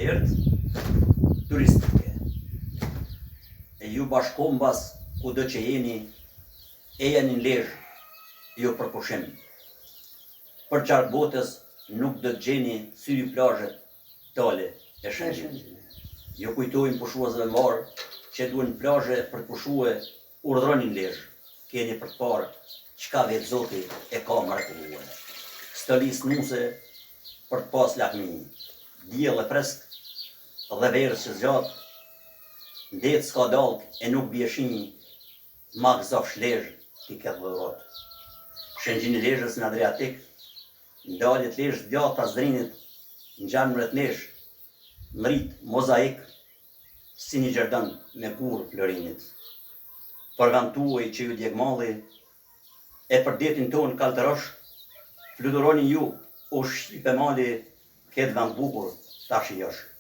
herët turistike. E ju bashkombas kudo që jeni, e jeni në Lezhë, jo për pushim. Për qartë botës nuk do të gjeni syri plazhet tale e Shëngjinit. Ju kujtojmë pushuesve mbarë që duhen plazhe për të pushue, urdhronin Lezhë. Keni për të parë çka vetë Zoti e ka mrekulluar. Stolis nuse për të pas lakmi, diell e fresk dhe verës që zgjat, ndet s'ka dalk e nuk bie shinj, ma gëzofsh Lezhë ti ke dhurot. Shëngjini Lezhës në Adriatik, ndaljet Lezhë djata Zdrinit, në gjanë mret nesh, mrit mozaik, si një gjerdan me kur Florinit. Për vend tuaj që ju djeg malli, e për detin ton kaltërosh, fluturoni ju, o shqipe mali, këtë vend bukur tash i josh.